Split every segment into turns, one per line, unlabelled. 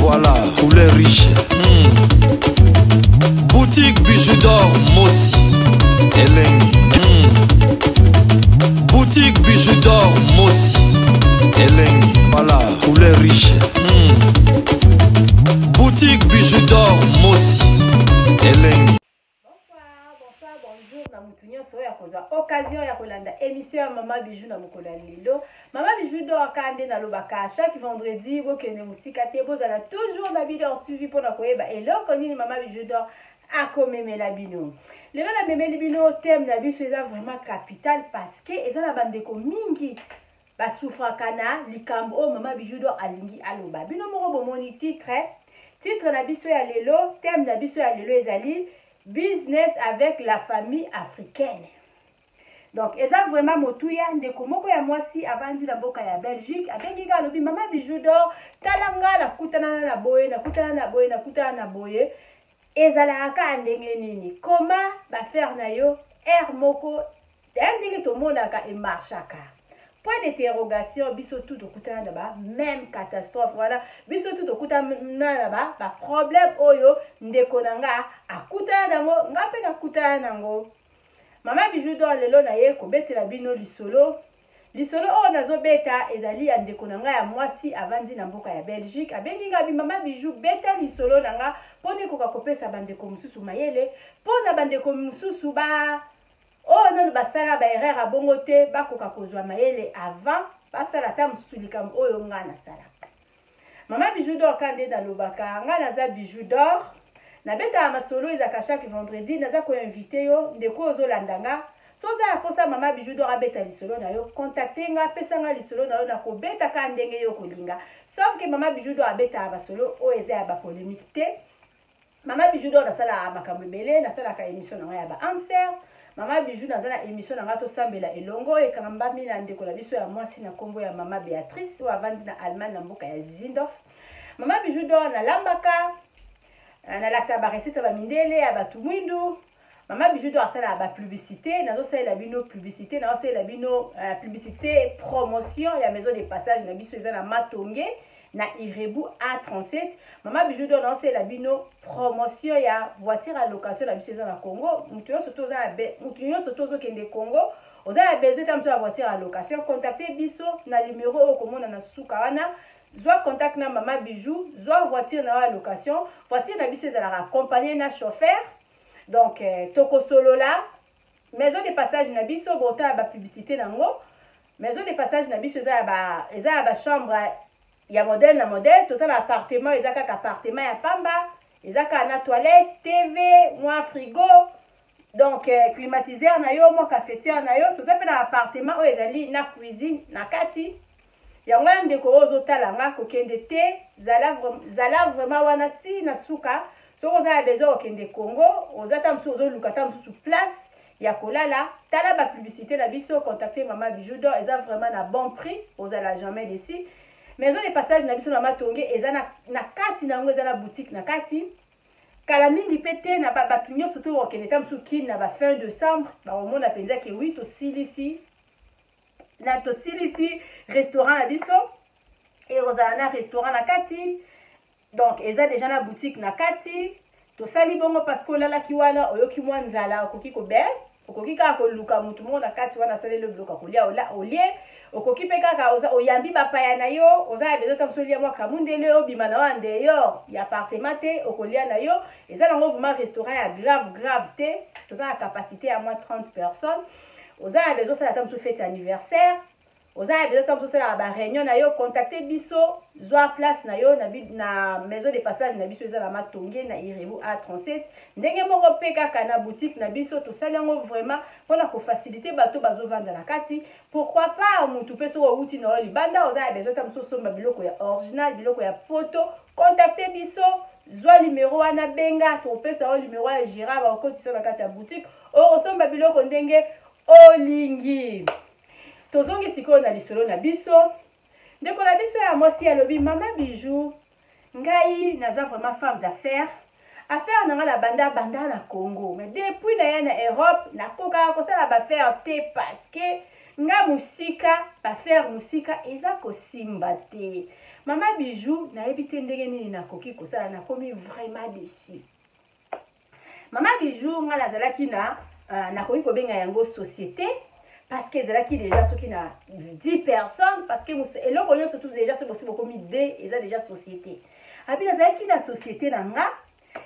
Voilà, poulet riche. Boutique bijoux d'or, Mossi, Elengi. Boutique bijoux d'or, Mossi, Elengi. Voilà, poulet riche. Boutique bijoux d'or, Mossi, Elengi.
Bonsoir, bonjour, na mutunyo so ya koza occasion ya kolanda émission ya Mama Bijou na mokolo ya lelo. Mama Bijou do akande na lobaka chaque vendredi bokene musika te bozala toujours na bidor TV pona koyeba eloko nini Mama Bijou do akomemela bino. Lelo na memeli bino thème na biso eza vraiment capital parce que eza na bandeko mingi basufraka na likambo o Mama Bijou do alingi aloba. Bino moko bomoni titre na biso ya lelo, thème na biso ya lelo ezali business avec la famille africaine. Donc, eza vraiment motuya ndeko moko ya mwasi avandi na mboka ya Belgique. Abengi ga lobi Mama Bijou d'or talanga la kutana na boye na kutana na boye na kutana na boye. Ezala aka ndenge nini? Comment ba faire na yo air moko ndenge to monaka e marchaka. Point d'interrogation, biso tout okutana na ba même catastrophe voilà. Biso tout okutana na ba problème oyo ndeko nanga akutana nango ngape na kutana nango. Mama Bijou d'or lelo na ye ko betela bino lisolo o nazo beta ezali ya ndeko nanga ya mwasi avandi na mboka ya Belgique. Abengi ngabi Mama Bijou beta lisolo nanga poni ko kopesa bandeko mususu mayele pona bandeko mususu ba oh non basala ba erreur a bongo te bakoka kozwa mayele avant basala ta mususu likambo oyo ngana sala. Mama Bijou d'or kande na lobaka ngana za Bijou d'or na beta masolo ezaka chaque vendredi naza ko inviter yo ndeko ozolandanga soza ya posa Mama Bijou d'or abeta lisolo na yo contacter nga pesa nga lisolo na yo na ko beta ka ndenge yo kolinga sauf que Mama Bijou d'or abeta basolo o eza ya ba polémique te. Mama Bijou d'or na sala makambo mele na sala ka émission na ya ba answer. Mama Bijou na zana émission na ngato sambela elongo e kamba mina ndeko la biso ya mwasi na kombo ya Mama Béatrice o avandi na Allemagne na mboka ya Zindorf. Mama Bijou d'or na lambaka na laksa ba recette ba mindele ya batu mwindu. Mama Bijou d'or sala ba publicité nazo sala bino publicité na sala bino publicité promotion ya maison de passage na biso eza na Matonge na Irebu A37. Mama Bijou d'or na sala bino promotion ya voiture à location na biso eza na Congo. Mutuyo soto zo kende Congo oza ya besoin tamso ya voiture à location contacter biso na numéro o komona na suka wana. Zwa contact na Mama Bijou, zwa voiture na location, voiture na biso ezalaka accompagné na chauffeur. Donc toko solo la maison de passage na biso bota ba publicité nango. Maison de passage na biso eza ba chambre ya modèle na modèle, to ça na appartement ezaka ka appartement ya pamba, ezaka na toilette, TV, moi frigo. Donc climatiseur na yo, moi cafetière na yo, to ça pe na appartement o ezali na cuisine na kati. Yango ndeko ozo talanga kokende te zala vraiment wana ti na suka so oza bezo okende Congo ozata msu ozo lukata msu place ya kolala tala ba publicité na biso contacter Mama Bijou d'or eza vraiment na bon prix ozala jamais d'ici maison de passage na biso na Matonge eza na kati nango eza na boutique na kati kala mingi pete na batu nyonso to okende ta msu kin na ba fin décembre ba omona penza ke 8 to silisi na to silisi restaurant na biso et ozana restaurant na kati donc eza déjà na boutique na kati to sali bongo parce que lala ki wana oyoki mwa nzala okoki ko be okoki ka ko luka mutu mo na kati wana sali le bloka kolia olie okoki pe kaka oza oyambi bapaya na yo oza bezo tamsolia mwa kamundele obima na wande yo ya appartement te okolia na yo eza nango vraiment restaurant ya grave te to za capacité à moins 30 personnes. Oza bezo sala tamso fête anniversaire oza bezo tamso sala ba réunion na yo contacter biso zwa place na yo na maison de passage na biso eza na Matonge na Irebu A37 ndenge moko pe kaka na boutique na biso to sala ngo vraiment pona ko faciliter bato bazo vendre na kati pourquoi pas mutu peso wo uti na libanda oza bezo tamso somba biloko ya original biloko ya photo contacter biso zwa numéro wana benga to pesa o numéro ya gira ba okotisa na kati ya boutique o somba biloko ndenge olingi tozongi sikoyo na lisolo na biso ndeko na biso ya mwasi alobi Mama Bijou ngai naza vraiment femme d'affaires affaire nanga la banda na Congo mais depuis na ya na Europe na koka kosala ba faire te parce que nga musika ba faire musika eza kosimba te Maman Bijou na ebité ndenge nini nakoki kosala nakomi vraiment déçu. Maman Bijou nga nazalaki na nakoki kobenga yango société parce que ezalaki déjà soki na 10 personnes parce que eloko nyonso surtout déjà ce possible komi D eza déjà société. Abi nazalaki na société na nga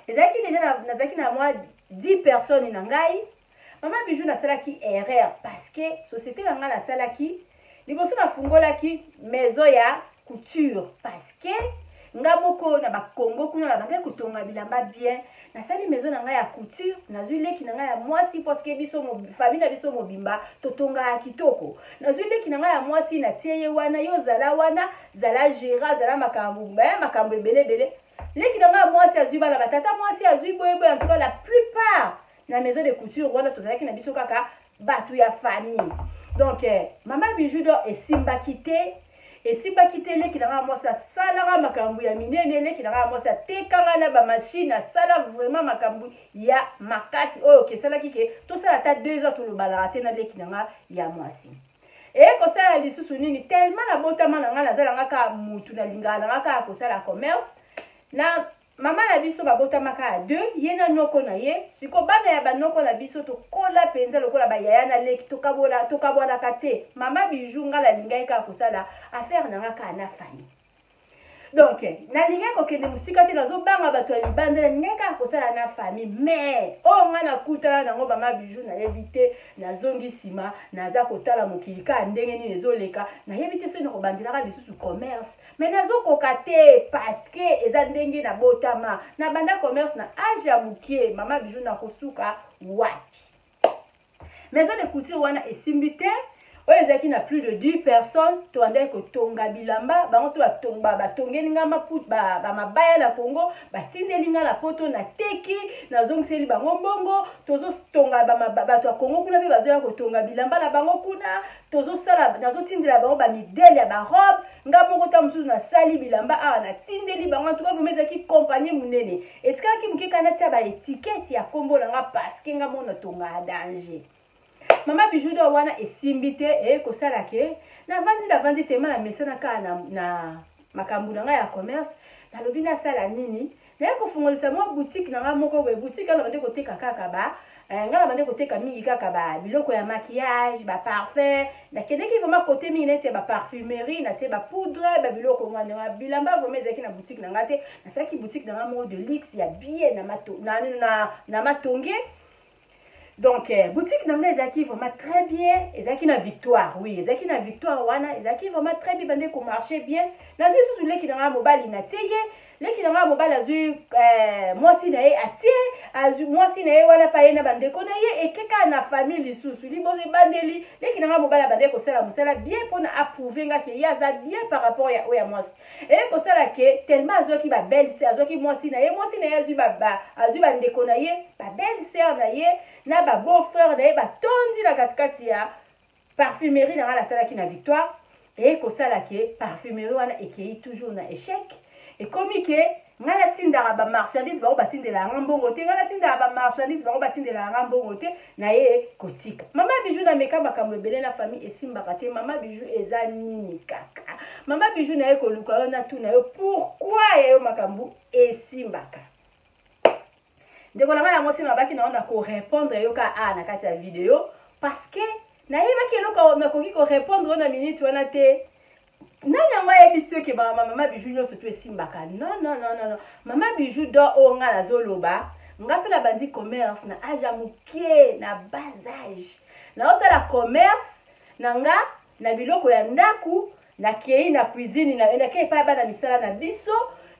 ezalaki déjà nazalaki na moi 10 personnes na ngai. Maman Bijou nasalaki erreur parce que société na nga nasalaki liboso na fungolaki maison ya couture parce que nga moko na ba Congo kuna na bangai kutonga bilamba bien nasali maison na nga ya couture nazwi leki na nga ya mwasi parce que biso famille na biso mobimba totonga kitoko nazwi leki na nga ya mwasi na tieye wana yo zala wana zala gera zala makambo ebele leki na nga ya mwasi azwi bana batata mwasi azwi boye en tout cas la plupart na maison de couture wana tozalaki na biso kaka batu ya famille. Donc Maman Bijou do esimbaki te leki na nga mwasi asalaka makambo ya minene leki na nga mwasi atekanga na ba machine asala vraiment makambo ya makasi oyo kesalaki ke tosala ata 2 ans tolobalaka te na leki na nga ya mwasi. Kosala lisusu nini tellement na botama na nga nazalanga ka mutu na lingala na nga ka kosala commerce na mama na biso babotamaka ya 2 ye na noko na ye siko bana ya banoko na biso tokola penza lokola bayaya na leki tokabwanaka te. Mama Bijou nga nalingai kaka kosala affaire na nga kaka na famille. Donc nalingai kokende musika te nazobanga bato ya libanda nalingai kaka kosala na famille mais nga nakutana nango Mama Bijou nayebi te nazongi nsima naza kotala mokili kaka ndenge nini ezoleka nayebi te soki nakobandelaka lisusu commerce mais nazokoka te parce que eza ndenge na botama na banda commerce na age ya mokie Mama Bijou nakosuka wapi. Maison de couture wana esimbi te oyo ezalaki na plus de 10 personnes toandaki kotonga bilamba bango so batongeli nga bamabaya na Congo batindeli nga na poto na teki nazongiseli bango mbongo tozotonga bato ya Congo kuna mpe bazoya kotonga bilamba na bango kuna nazotindela bango bamidele ya barobe nga moko ta mosusu nasali bilamba awa natindeli bango antuka vraimen ezalaki kompanie monene etikalaki moke kana tia baetikete ya kombo na nga parceke nga moko natonga ya danger. Mama Bijou do wana esimbi te kosala ke navandi tema na mesana kaka na makambo na nga ya commerce nalobi nasala nini naye kofungolisa mwa boutique na nga moko boye boutique ana bande koteka kaka nga na bande koteka mingi kaka biloko ya maquillage parfum nakendeki vraiment kote mingi neti ya parfumerie natie poudre biloko mwana bilamba vraiment ezalaki na boutique na nga te nasalaki boutique na nga moko de luxe ya bien na matonge. Donc boutique nanga ezaki vraiment très bien ezaki na victoire oui ezaki na victoire wana ezaki vraiment très bien bande ko marcher bien nazi susu leki nanga mobali na tiye leki nanga mobali azui mwasi na ye atie azui mwasi na ye wana pa ye na bande ko na ye ekeka na famille lisusu liboze bandeli leki nanga mobali bande ko sala musala bien pona approuver nga ke yaza bien par rapport ya oya mwasi ko sala ke tellement azoki ba belle sœur azoki mwasi na ye azui bande ko na ye ba belle sœur na ye na ba beau frère na ye batondi na katikati ya parfumerie na la sala ki na victoire kosala ke parfumerie wana ekei toujours na échec ekomi ke nga natindaka bamarchandise bango batindela yanga mbongo te nga natindaka bamarchandise bango batindela yanga mbongo te na ye kotika. Mama Bijou nameka makambo ebele na famille esimbaka te. Mama Bijou eza nini kaka Mama Bijou na ye koluka yo na tu na yo pourquoi ya yo makambo esimbaka ndeko na nga yango nsima baki na korépondre yo ka na kati ya video parce que nayebaki eloko nakoki korépondre na minute wana te nani yango ayebi soki Mama Bijou nyonso to esimbaka non Mama Bijou do oyo nga nazoloba nga mpe na bandi commerce na age ya mokie na bas age naosala commerce na nga na biloko ya ndaku nakei na cuisine nakei epai bana misala na biso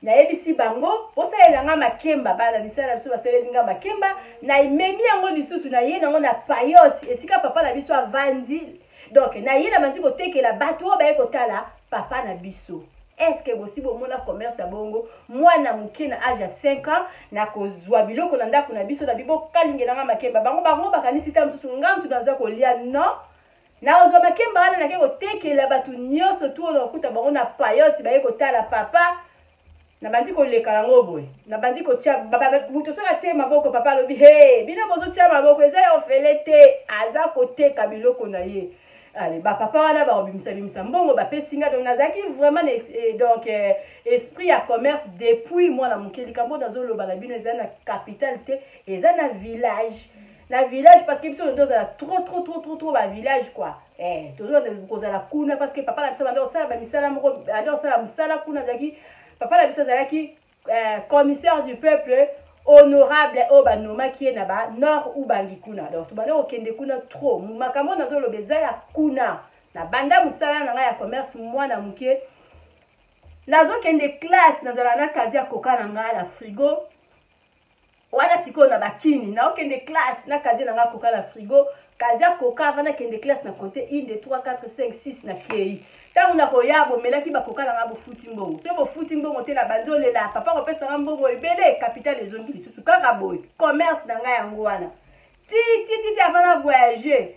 nayebisi bango osalela nga makemba bana misala biso basaleli nga makemba na imemi yango lisusu na ye nango na payote esika papa na biso avandi donc na ye na bandi kotekela bato oyo baye kotala papa na biso. Est-ce que possible omona commerce ya bongo mwana moke na age ya 5 ans na kozwa biloko na ndako na biso na bibo kalingela nga makemba bango bakanisi ta mosusu nga mtu naza kolia non na ozwa makemba wana nake kotekela bato nyonso tu oyo nakuta bango na payote baye kotala papa na bandi koleka yango boye na bandi kotia mutu soki atie maboko papa alobi he bino bozotia maboko eza ya ofele te aza koteka biloko na ye allez papa wana ba bimisa mbongo ba pesinga donc nazaki vraiment donc esprit ya commerce depuis moi na mokeli kambo nazolo ba bino eza na capitale te eza na village parce que biso ndoza la trop ba village quoi toujours de kozala kuna parce que papa la biso bando sala ba misala moko ando sala musala kuna zaki papa la biso zalaki commissaire du peuple honorable au banoma qui est na nord ou bangikuna donc tubale okende kuna trop makambo nazolo beza ya kuna na banda musala na ya commerce mwana muke nazo kende classe nazala na kazi ya koka na nga la frigo wana siko na bakini na okende classe na kazi na nga koka la frigo kazi ya koka vana kende classe na côté 1 2 3 4 5 6 na kei tangu na koyabo melaki bakoka na nga bofuti mbongo so bofuti mbongo te na banzole la papa ko pesa nga mbongo ebele capital ezongi lisusu kaka boy commerce na nga yango wana ti avant na voyager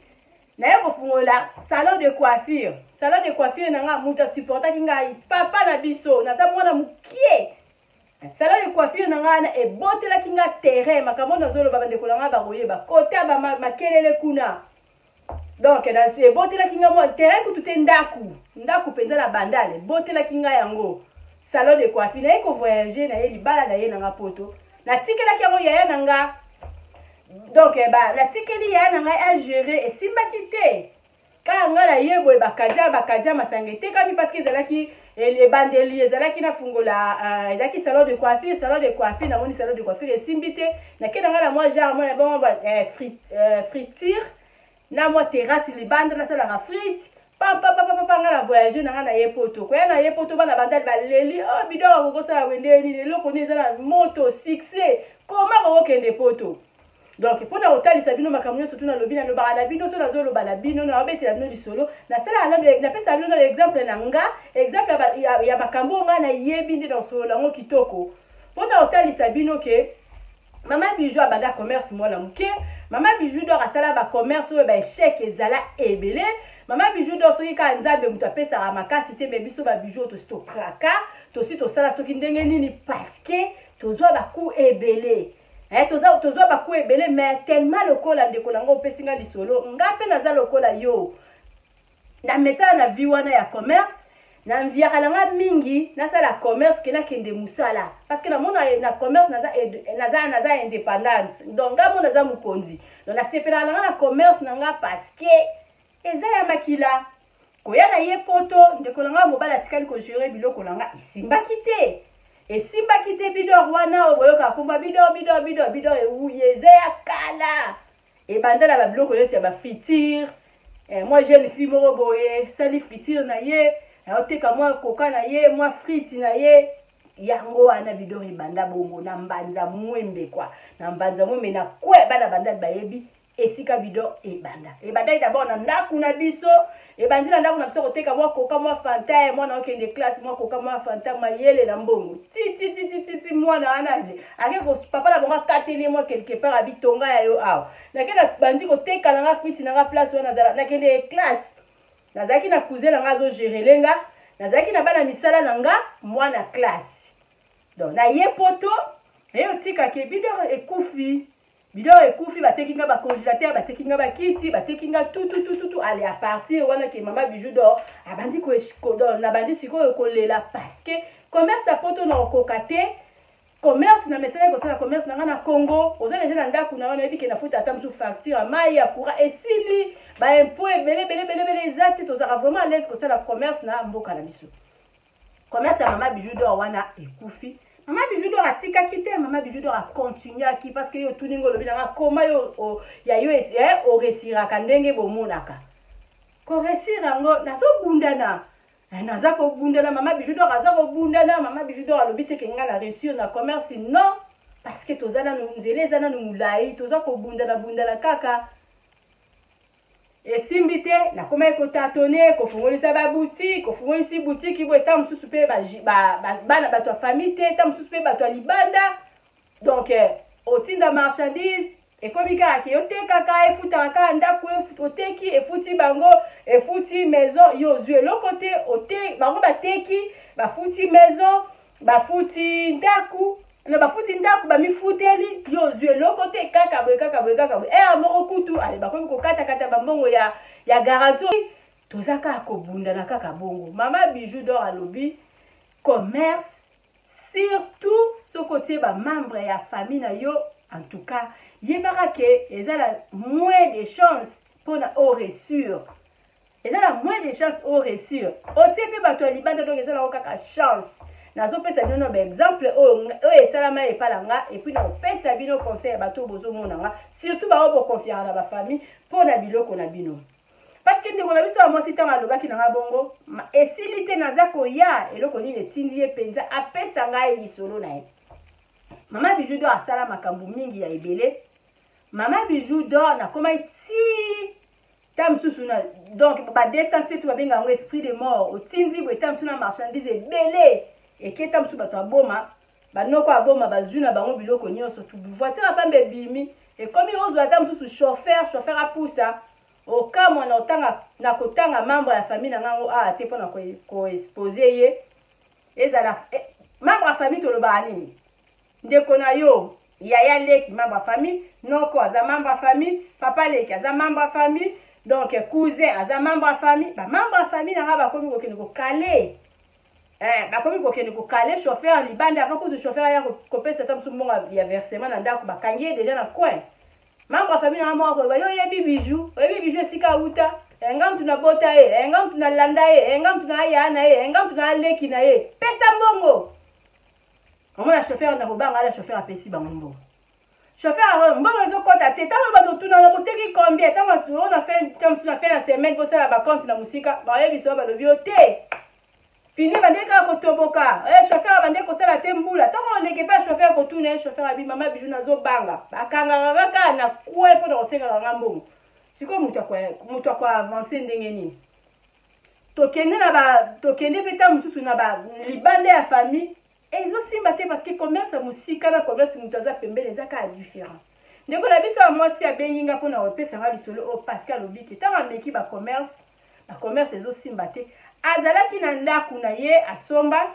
na yeko fungola salon de coiffure na nga muta supporta ki ngai papa na biso na sa mwana mukie salon de coiffure na nga na ebotela ki nga terrain makambo na zolo baba ndeko na nga bakoyeba kota ba makelele kuna donc dans ce ebotela ki nga mo terrain ku tute ndaku penza na bandale botela ki nga yango salon de coiffure na yeko voyager na ye libala na ye na nga poto na tikela ki yango yaya na nga donc na tikeli ya na nga a gérer et simbakite ka nga na yebo bakazia masangete kami parce que zalaki les bandeliers zalaki na fungola zalaki salon de coiffure na moni salon de coiffure et simbite na kena nga la moi genre moi bon friture na moi terrasse libanda na sala na frite papa nga na voyager na nga na yepoto ko ya na yepoto bana bandali baleli oh bidoro ko sala wendeni lelo ni zala moto succès comment ko kende poto donc pour na hôtel sabino makamyo surtout na lobina no ba na bino so na zolo ba na bino na obetela bino lisolo na sala ala na pesa bino exemple na nga exemple ya makambo nga na yebi ndi dans solo ngo kitoko pour na hôtel sabino ke mama bijou abanda commerce moi na muke mama bijou do rasala ba commerce o ba échec ezala ebele mama bijou do so yika nzambe mutu apesa makasi te be biso ba bijou to sto kraka to si to sala soki ndenge nini parce que tozwa ba ku ebele tozwa baku ebele mais tellement lokola ndeko nango opesinga lisolo ngape naza lokola yo na mesala na vie wana ya commerce na mviaka nanga mingi nasala commerce ke nakende musala parce que na mona na commerce naza indépendante donc ngamo naza mukonzi donc nasepela nanga na commerce nanga parce que eza ya makila koya na ye poto ndeko nanga mobala tikali ko gérer biloko nanga isimbaki te esimbaki te bidor wana oboyoka kumba bidor yeze ya kala ebandala ba biloko neti ya ba friture moi jeune fille moko boye sali friture na ye oteka moi koka na ye moi frite na ye yango wana bidor ebanda bongo na mbanza mwembe kwa na mbanza mwembe na kwe bana bandali bayebi esika bidor ebanda d'abord na ndaku na biso ebandi na ndaku na biso koteka moi koka moi fanta moi na okende classe moi koka moi fanta mayele na mbongo ti mwana wana ake ko papa na bonga kateli moi quelque part abitonga ya yo aw na kenda bandi koteka na nga frite na nga place wana zala na kende classe nazaki na cousin na nga zo gérer lenga nazaki na bana misala na nga mwana classe donc na ye poto eyo tika ke bidor ekufi batekinga ba congélateur batekinga ba kiti batekinga tout allez à partir wana ke mama bijou do abandi ko do na bandi siko ko lela parce que commerce a poto na kokate commerce na mesala ko sala commerce na ngana Congo oza déjà na ndaku na wana ebike na futa ata msu facture mai ya courant esili ba impôt ebele ezati tozaka vraiment à l'aise ko sala commerce na mboka na biso commerce ya mama bijou do wana ekufi mama bijou do atika kite mama bijou do a continuer ki parce que yo tuningo lobi na koma yo ya yo o resira kandenge bomonaka ko resira ngo nazo bundana naza ko bundana mama bijou do aza ko bundana mama bijou do alobi te kenga na réussir na commerce non parce que tozana nzele zana mulai toza ko bundana kaka esimbite na koma ekotatone kofungolisa ba boutique kofungolisa boutique ibo eta mususu pe bana bato famille te eta mususu pe bato libanda donc otinda marchandise ekomika ke oteka ka efuta ka ndaku oteki efuti bango efuti maison yozwe lokote ote bango bateki bafuti maison bafuti ndaku na bafuti ndaku bamifuteli yozwe lokote kaka boye moko kutu ale bakomi ko kata bambongo ya garantie tozaka kobunda na kaka bongo. Mama Bijou d'or à lobby commerce surtout ce côté ba membre ya famille na yo en tout cas yebaka ke ezala moins de chance pour na au réussir. Ezala moins de chance au réussir. Otepe bato libanda donc ezala kaka chance. Nazo pesa bino ba exemple o esalama e palanga et puis na pesa bino conseil bato bozo monanga surtout ba obo confiance na ba famille pour na biloko na bino. Parce que ndeko na biso moi si tanga lobaki na bongo esilite naza koya eloko nini etindi ye penza apesa ngai lisolo na ye. Mama Bijou d'or asala makambo mingi ya ebele. Mama Bijou d'or na koma ti tam susuna donc ba descensé tu va benga un esprit de mort otindi bo tam suna marchandise ebele et que tam su bato aboma banoko aboma bazuna bango biloko nyonso tu voiture apambe bimi et comme ozwa tam su chauffeur apusa au cas mon otanga na kotanga membre ya famille na ngango a te pona ko exposer ye ezala membre ya famille to lo ba nini ndeko na yo yaya leki membre ya famille noko aza membre ya famille papa leki aza membre ya famille donc cousin aza membre ya famille ba membre ya famille na ba komi kokene ko kale ba komi kokene ko kale chauffeur libanda avant que chauffeur ya ko pesa tam su mbonga ya versement na ndako ba kangie déjà na coin membre ya famille na mo ko ba yo yebi bijou sika uta engam tuna bota ye engam tuna landa ye engam tuna ya na ye engam tuna leki na ye pesa mbongo. Comment la chauffeur na robanga la chauffeur a pesi bango. Chauffeur mbongo zo kota te tama ba tuna na boteki combien tama tu on a fait comme si on a fait la semaine pour ça la vacances na musika ba yebi so ba lobi ote. Fini bandeka ko toboka chauffeur bandeko sala tembula tama leke pas chauffeur ko tuna chauffeur abi mama Bijou na zo banga bakanga kaka na kwe po na senga ngambongo. Siko mutu kwa avancer ndenge nini. Tokende peta mususu na ba libande ya famille. Et ils aussi maté parce que commerce à musika na commerce mutaza pembe les aka différent. Ndeko la biso a moi si a benginga pona opesa nga lisolo o Pascal Obiki tanga meki ba commerce ils aussi maté azala ki na ndaku na ye asomba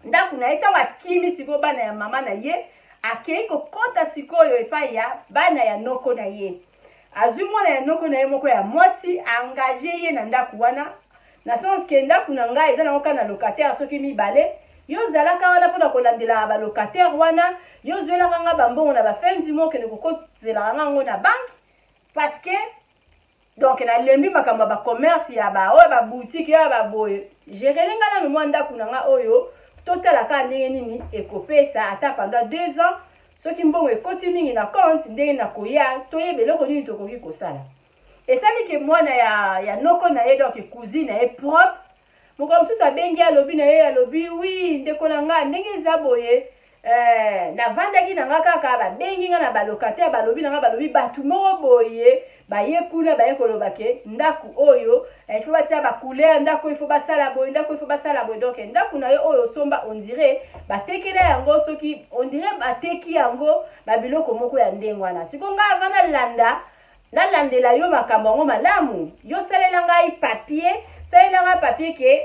ndaku na ye tanga kimi siko bana ya mama na ye akei ko kota sikoyo epa ya bana ya noko na ye azumwa na ya noko na ye moko ya mwasi engagé ye na ndaku wana na sens que ndaku na nga ezana okana locataire soki mibale yo zalaka wana pona kolandela ba locataire wana yo zwela kanga bambongo na ba fin du mois que ne kokozela ngango na banque parce que donc na lembi makamba ba commerce ya ba o ba boutique ya ba boye gérelenga na no mwanda kunanga oyo total ka ndenge nini ekopesa ata pendant 2 ans soki mbongo ekoti mingi na compte ndenge na koya toyebele ko nini tokoki kosala esali ke mwana ya noko na ye donc cousine est propre. Moko msusu abengi alobi na ye alobi oui ndeko na nga ndenge eza boye na vandaki na nga kaka babengi nga na balocataire balobi na nga balobi batu moko boye baye kuna baye koloba ke ndaku oyo il faut batia ba couleur ndaku il faut basala boye ndaku il faut basala boye donc ndaku na ye oyo somba on dirait batekela yango soki on dirait bateki yango babiloko moko ya ndenge wana sikonga avana landa na landela yo makambo ngo malamu yo salela ngai papier salela papier ke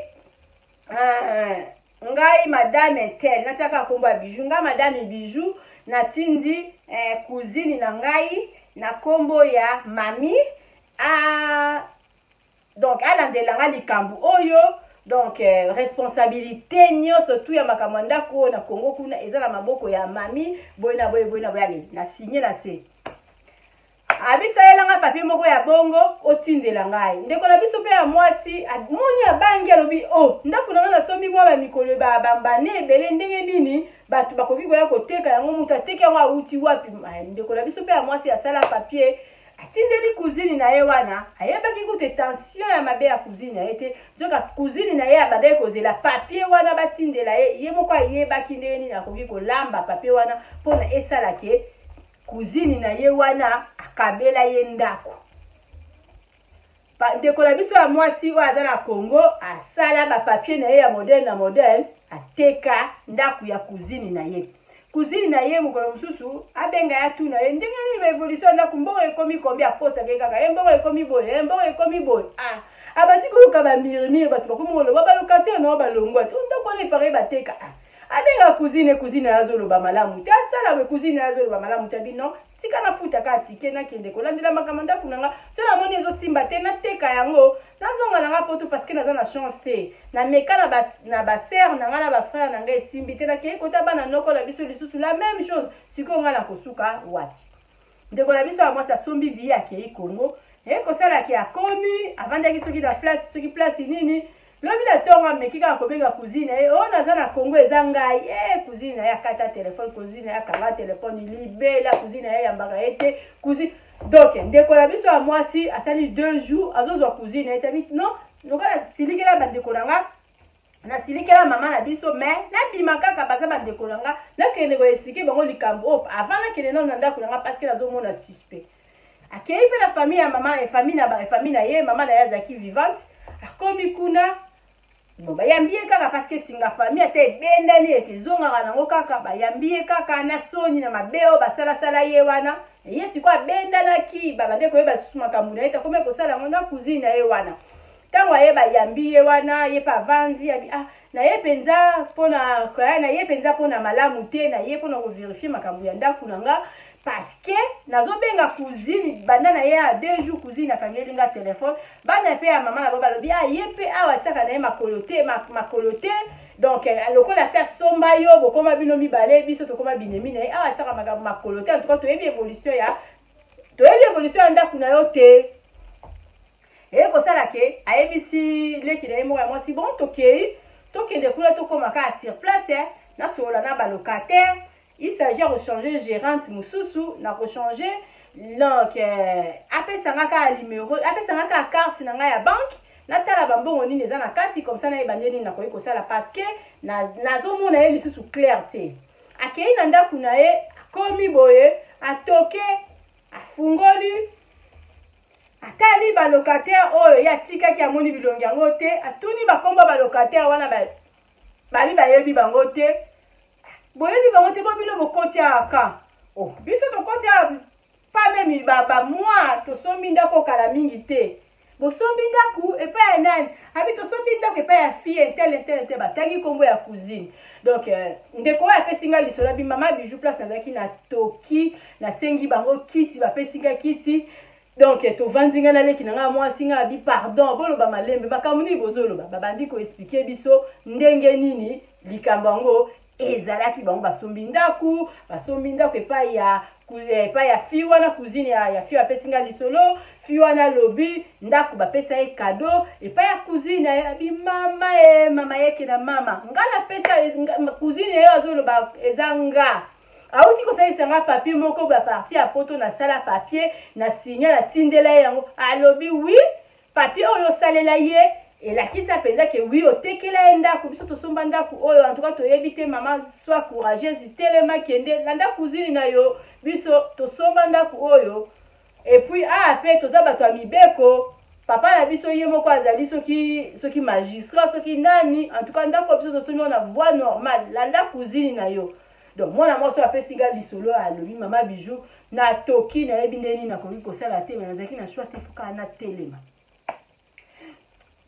ngai madame tel nataka komba Bijou nga madame Bijou natindi cousine na ngai na kombo ya mami donc alandela nga likambu oyo donc responsabilité nyonso tout ya makambo ndako na Congo kuna ezala maboko ya mami boye na boye na signé na se abisa elanga papier moko ya bongo otindela ngai ndeko na biso pe ya mwasi moni abangi alobi oh ndako na sombi mwa ba mikolo ba bambane ebele ndenge nini batu bakoki koya koteka yango mutu ateka yango auti wapi ndeko na biso pe ya mwasi asala papier atindeli cousine na ye wana ayebaki kutu tension ya mabe ya cousine na ye te nzoka cousine na ye abandaki kozela papier wana batindela ye moko ayebaki ndenge nini akoki kolamba papier wana mpona esala ke cousine na ye wana akabela ye ndako ndeko na biso ya mwasi oyo aza na Congo asala ba papier na ye ya modèle ateka ndako ya cousine na ye mokolo mosusu abenga ya tuna ye ndenge nini evolution ndako mbongo ekomi kombi akosake kaka mbongo ekomi boye abandi koluka bamirimiri bato bakomoloba balocataire na balongwa ti ndako wana epare bateka abenga cousine azoloba malamu te asala we cousine azoloba malamu te bino tika na futa ka tike na kende ko landela makamanda kunanga so na moni ezo simba te na teka yango nazonga nanga poto parce que naza na chance te na meka na ba sœur nanga na ba frère nanga esimbi te na ke kota bana noko la biso lisusu la même chose siko nga na kosuka wapi ndeko la biso moi ça sombi bi akei Congo ko sala ki akomi avandaki soki na flat soki place nini lobi la tonga mekika kobenga cousine o naza na Congo ezangai cousine ya kata téléphone cousine ya kanga téléphone libela cousine ya mbaka ete cousine donc ndeko la biso moi si asali 2 jours azozwa cousine etabi non lokola silikela bandeko nanga na silikela mama na biso mais na bima kaka baza bandeko nanga na kende ko expliquer bango likambo avant na kende na ndako nanga parce que nazomona suspect akei pe la famille ya mama et famille na ye mama na yazaki vivante akomi kuna bon bayambie kaka parce que singa famille ate bendani ekezonga nango kaka bayambie kaka na soni na mabeo basala sala ye wana yesi kwa bendana ki babande ko yeba susuma kamuna eta kome ko sala ngona cousine ye wana tango ye bayambie wana ye pa vanzi ya na ye penza pona kwa na ye penza pona malamu te na ye pona ko vérifier makambu ya ndaku nanga parce que nazobenga cousine banda na ye a 2 jours cousine akangeli nga téléphone bana pe ya mama na baba lobi ye pe awa tsaka na ye makolote donc lokola sa somba yo bokoma bino mibale biso tokoma binemi na ye awa tsaka makolote en tout cas toyebi évolution ya ndaku na yo te ko sala ke ayebisi leki na ye moko ya mwasi bon tokende kuna tokomaka sur place na sola na balocataire. Il s'agit de changer gérante mususu na ko changer donc après ça ngaka numéro après ça ngaka carte na nga ya banque na tala bambongo nini eza na kati comme ça na ebandeli na ko sala parce que nazo mona ye lisusu clarté akei na ndaku na ye komi boye atoke afungoli atali ba locataire oyo ya tika ki amoni bilongi yango te atuni bakomba ba locataire wana bali bayebi bango te boyebi bango te bobilo bokoti aka biso tokoti pa meme baba moi tosombi ndako kala mingi te bosombi ndaku epa ya nani abi tosombi ndako epa ya fille tel batangi kombo ya cousine donc ndeko oyo apesinga lisolo bi mama bijou place nazalaki na toki nasengi bango kiti bapesinga kiti donc tovandinga na leki nanga mwasi nga abi pardon boloba malembe makambo nini bozoloba babandi ko expliquer biso ndenge nini likambo yango ezalaki bango basombi ndaku epai ya fi wana cousine ya fi apesinga lisolo fi wana lobi ndaku bapesa ye cadeau epai ya cousine abi mama yeke na mama ngala pesa cousine yo azoloba ezanga auti kosalisa nga papier moko ba parti ya poto na sala papier na signer na tindela yango alobi oui papier oyo salela ye elakisa penza ke oui otekela ndaku biso tosomba ndaku oyo en tout cas toyebi te mama soit courageuse telema kende landa cousine na yo biso tosomba ndaku oyo et puis pe toza bato ya mibeko papa na biso ye moko azali soki magistrat soki nani en tout cas ndaku biso tosombi na voie normale landa cousine na yo donc mwana mwasi apesinga lisolo alobi mama bijou na toki na yebi ndeni na koki kosala te mais nazalaki na choix te foka na telema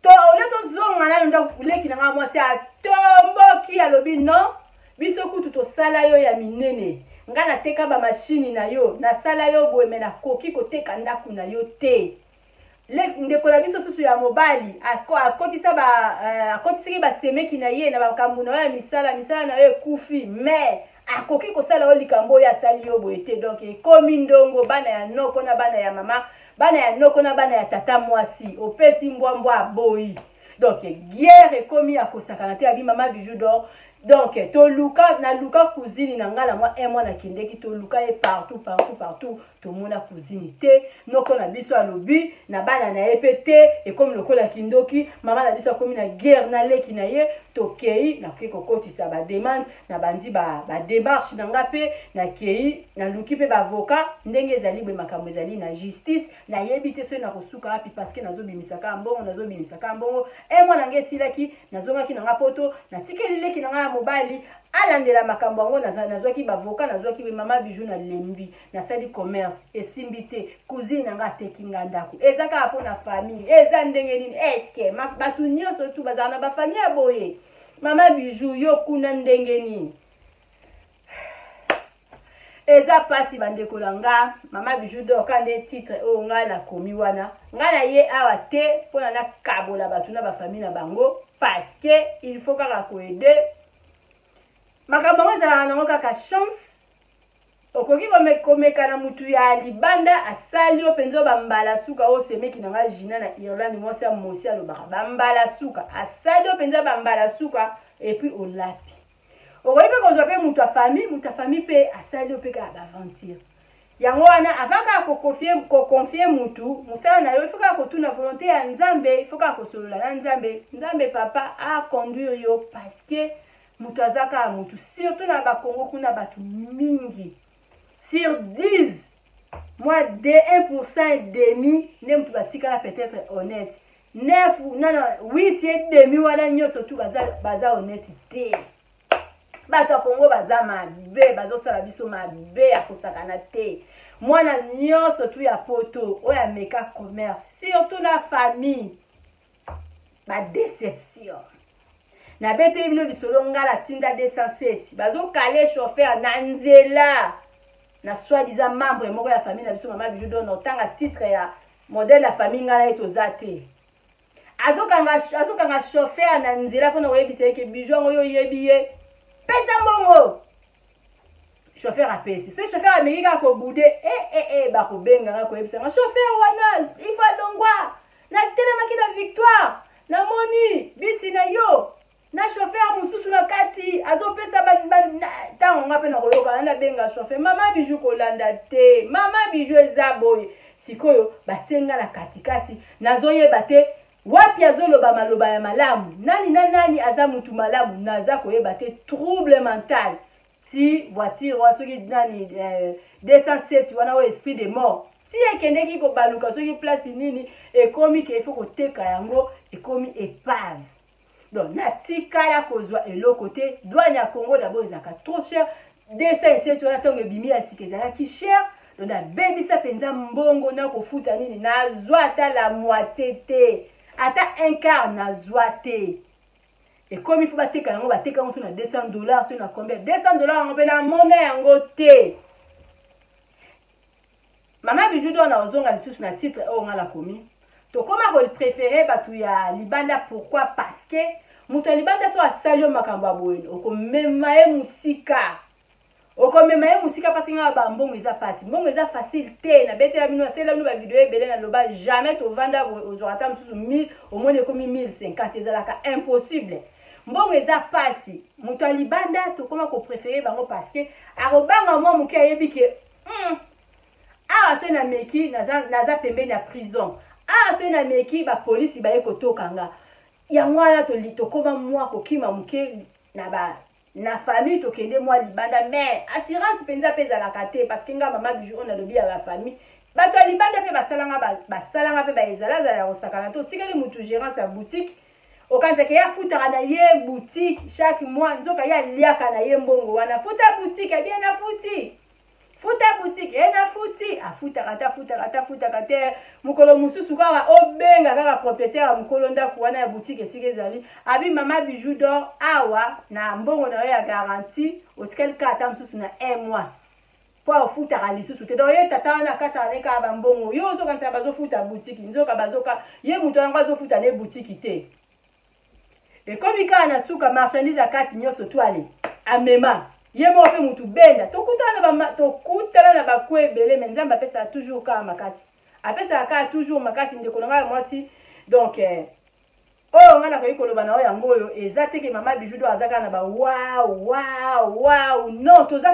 to ole to zonga na ndo kuleki na mwasi atomboki alobi non biso kutu to sala yo ya minene nga na teka ba machine na yo na sala yo boeme na koki koteka ndaku na yo te ndeko na biso susu ya mobali akotisa akotisaki basemeki na ye na bakambu na ya misala na yo ekufi mais akoki kosala yo likambo oyo asali yo boye te donc ekomi ndongo bana ya noko na bana ya mama bana ya noko na bana ya tata mwasi opesi mbwambwa aboyi donc guerre ekomi akosakana te abi mama bijou d'or donc toluka na luka cousine na ngala moi un mois na kindeki toluka e partout to mona cousine te noko na biso alobi na bana na epete et comme lokola kindoki mama na biso akomi na guerre na leki na ye tokei na kiko kotisa ba demande na bandi ba démarche na ngape na kei na luki pe ba avocat ndenge ezali be makambo ezali na justice na yebite so na kosuka api parce que nazobimisaka mbongo un mois na ngesilaki nazongaki na ngapoto na tikeli leki na nga mobali alandela makambo yango nazwaki bavoka nazwaki mama bijou na lembi na sali commerce esimbi te cousine nanga tekinga ndaku ezaka apo na famille eza ndenge nini eske batu nyonso tu bazala na bafamille ya boye mama bijou yo kuna ndenge nini eza pasi bandeko na nga mama bijou d'or kande titre oyo nga na komi wana nga na ye awa te mpona na kabola bato na bafamille na bango parce que il faut kaka koede makambo yango ezalaka nango kaka chance okoki komeka na mutu ya libanda asali yo mpenza bambala suka oyo semeki na nga jina na Irlande mwasi ya mosi alobaka bambala suka asali yo mpenza bambala suka epuis olapi okoki mpe kozwa mpe mutu ya famille mpe asali yo mpe kaka baventure yango wana avant kaka kokonfie mutu mosala na yo ifo kaka kotuna volonté ya nzambe ifo kaka kosolola na nzambe papa aconduire yo parce que mutu aza kaka mutu surtout na bakongo kuna bato mingi sur 10 moi de 1% et demi ne mutu batikala peut-être honnête 8 et demi wana nyonso tu baza honnête te bato ya kongo baza mabe bazosala biso mabe ya kosakana te mwana nyonso tu ya poto oyo ameka commerce surtout na famille badéception nabeteli bino lisolo ngala tinda 207 bazokale chauffeur na nzela na soi-disant membre moko ya famille na biso mama bijou d'or notanga titre ya modèle ya famille ngala ye toza te azokanga chauffeur na nzela mpona koyebisa yeke bijou yango oyo oyebi ye pesa mbongo chauffeur apesi so chauffeur ameki kaka kobude bakobenganga koyebisanga chauffeur wana ifa dongwa natelemaki na victoire namoni bisi na yo na chauffeur mosusu na kati azopesa ntango nga mpe na koyoka na benga chauffeur mama bijou kolanda te mama bijou eza boye sikoyo batie nga na katikati nazoyeba te wapi azoloba maloba ya malamu nani na nani aza mutu malamu naza koyeba te trouble mental ti voiture wa soki nani 207 wana oyo esprit de mort ti ekendeki kobaluka soki place nini ekomi ke ifo koteka yango ekomi épave donc natikala kozwa eloko te douane ya Congo d'abord ezalaka trop cher 207 wana ntango ebimi ya sika ezalaki cher donc nabebisa mpenza mbongo na kofuta nini nazwa ata la moitié te ata un quart nazwa te ekomi fo bateka yango bateka yango so na $200 so na combien $200 yango mpe na mona yango te mama bijou d'or na ozonga lisusu na titre oyo nga na komi tokoma kopréféré bato ya libanda pourquoi parce que moto ya libanda so asali yo makambo ya boyeni okomema ye musika parce que nga bambongo eza pasi mbongo eza facile te nabetela bino asala bino bavideo ebele naloba jamais tovanda ozwaka ata mosusu 1000 omoni ekomi 1050 ezalaka impossible mbongo eza pasi moto ya libanda tokoma kopréféré bango parce que akobanga mwa moke ayebi ke awa so na meki naza pembeni ya prison awa so na meki bapolisi baye kotokanga yango wana tokoma mwa kokima moke na famille tokende mwa libanda mais assurance mpenza mpe ezalaka te parce que nga mama bijou on alobi ya bafamille bato ya libanda mpe basalanga mpe baezalazala ya kosakana te otikali mutu gérance ya boutique okanzaka ye afutaka na ye boutique chaque mois nzoka ye aliaka na ye mbongo wana futa boutique ebien nafuti futa boutique nafuti afutaka te mokolo mosusu kaka obenga kaka propriétaire ya mokolo ndako wana ya boutique esika ezali abi mama bijou d'or awa na mbongo na yo ya garantie otikali kaka ata mosusu na 1 mois po ofutaka lisusu te donc ye tata wana akataka ne kaka bambongo yo ozokanisaka bazofuta boutique nzoka bazoka ye moto yango azofuta ne boutique te ekomi kaka na suka marchandise akati nyonso to ale amema ye moko mpe mutu benda tokutana na bakwe ebele me nzambe apesaka toujours kaka makasi apesaka kaka toujours makasi ndeko na ngai ya mwasi donc oyo nga nakoki koloba na oyo yango oyo eza teke mama bijou d'or aza kaka na wow non toza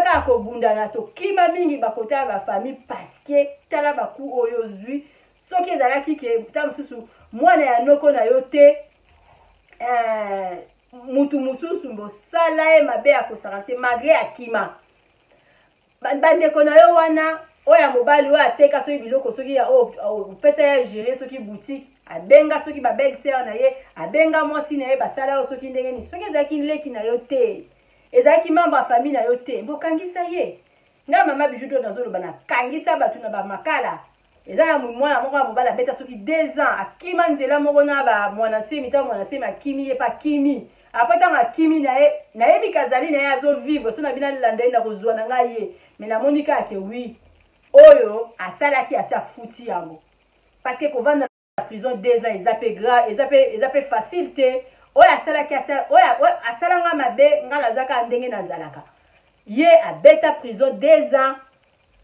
kaka kobundana tokima mingi bakota ya bafamille parce que tala baku oyo ozwi soki ezalaki ke ta mosusu mwana ya noko na yo te mutu mosusu mbosala ye mabe ya kosaka te malgré akima bandeko na yo wana oyo ya mobali oyo ateka soki biloko soki opesa ya gérer soki boutique abenga soki babelle sœur na ye abenga mwasi na ye basala yo soki ndenge nini soki ezalaki leki na yo te ezalaki membre ya famille na yo te mbokangisa ye nga mama bijou d'or nazoloba nakangisa bato na bamakala eza na mwana moko ya mobali abeta soki 2 ans akima nzela moko na bamwana semi ntango mwana semi akimi ye pa kimi après tant akimi na yebi kazali na ye azo vivre so na bina landa na kozwa na ngai mais na monika ke oui oyo asala ki asa futi yango parce que kovanda na prison 2 ans ezape grave ezape facilité oyo asala ki asala nga mabe nga lazaka ndenge nazalaka ye abeta prison 2 ans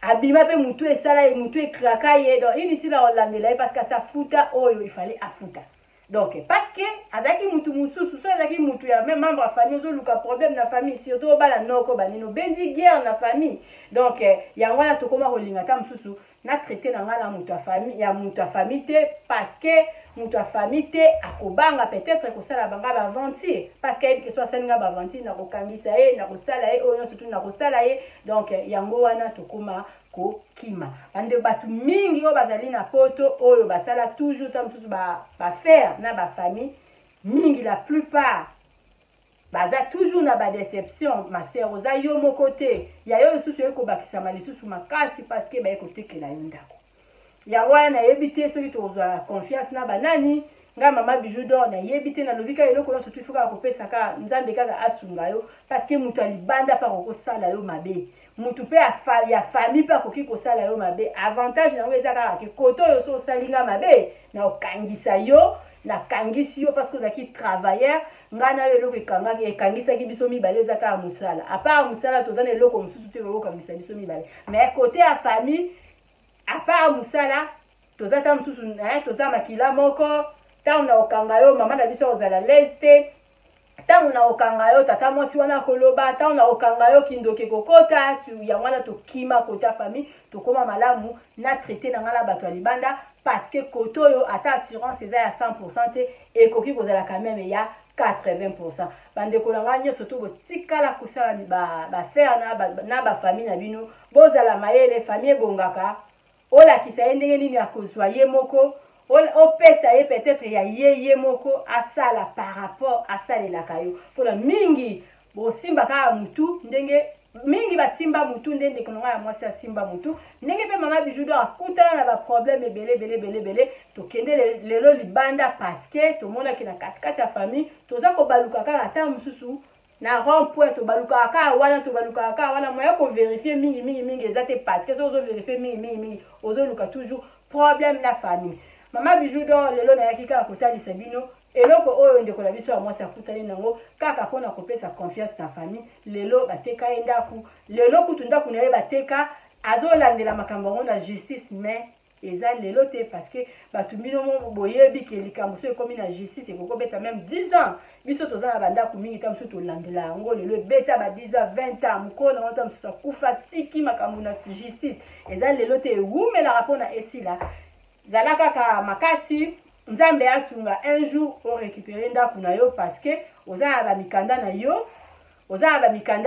abima pe mutu esala ye mutu ekraka ye donc inutile olandela ye parce que asa futa oyo il fallait afuta. Donc, parce que, azaki mutu mususu, so azaki mutu ya même membre de famille, zo luka problème na famille, surtout bala noko banino, bendi guerre na famille. Donc, ya ngwana tokoma rolinga ta mususu, na traité na ngala mutu ya famille, ya mutu ya famille te, parce que mutu ya famille te, akobanga peut-être ko sala banga ba aventure, parce que que soit salinga ba aventure na ko kangisa ye, na ko sala ye, oyo surtout na ko sala ye. Donc, yango wana tokoma ko kima bande batu mingi o bazali na poto oyo basala toujours tam susu ba faire na ba famille mingi la plupart baza toujours na ba déception ma sœur oza yo mo côté ya yo susu eko bakisa mali susu makasi parce que ba ekote ke na yondako ya wana yebite soki tozwa confiance na banani nga mama bijou d'or na yebite na lobika eloko yo surtout fuka ko pesa ka nzambe kaka asunga yo parce que mutu alibanda pa ko sala yo mabe mutu pe ya famille pa koki ko sala yo mabe avantage na weza kaka ke koto yo so salinga mabe na okangisa yo na kangisi yo parce que zaki travailleur ngana yo eloko ekangisa ki biso mibale zaka musala à part musala tozana eloko mususu te ko kangisa biso mibale mais côté ya famille à part musala tozata mususu toza makila moko tangu na okanga yo mama na biso ozala leste tangu na okanga yo tata mwasi wana koloba tangu na okanga yo kindoke kokota tu ya wana to kima kota famille to koma malamu na traité na ngala bato libanda parce que koto yo ata assurance eza ya 100% te ekoki kozala quand même ya 80%. Bande kolanga nyoso to botikala kusala ba faire na ba famille na bino bozala mayele famille bongaka ola kisa ndenge nini akozwa ye moko o pesa ye peut-être ya ye moko asala par rapport à ça les lakayo pour la mingi bo simba ka mutu ndenge mingi ba simba mutu ndenge kononga ya mwasi ya simba mutu ndenge pe mama bijou do akutana na ba problème belé to kende lelo libanda parce que to mona ki na katikati ya famille toza ko baluka ka ata mususu na rond-point to baluka ka wana moya ko vérifier mingi ezate parce que ozo vérifier mingi ozo luka toujours problème la famille. Mama bijou do lelo na yakika kotalisa bino eloko oyo ndeko na biso ya mwasi akutani nango kaka pona kopesa confiance na famille lelo bateka endaku lelo kutunda kuna ye bateka azolandela makambo ngo na justice mais eza lelo te parce que batumbino mo boyebi ke likambo so ekomi na justice ekoko beta même 10 ans biso toza na bandaku mingi tam so tolandela ngo lelo beta ba 10 ans 20 ans mukona ngo tam so kufa tiki makambo na justice eza lelo te wumela rapona esila zalaka ka makasi nzambe asunga un jour o récupérer ndaku na yo parce que oza ba mikanda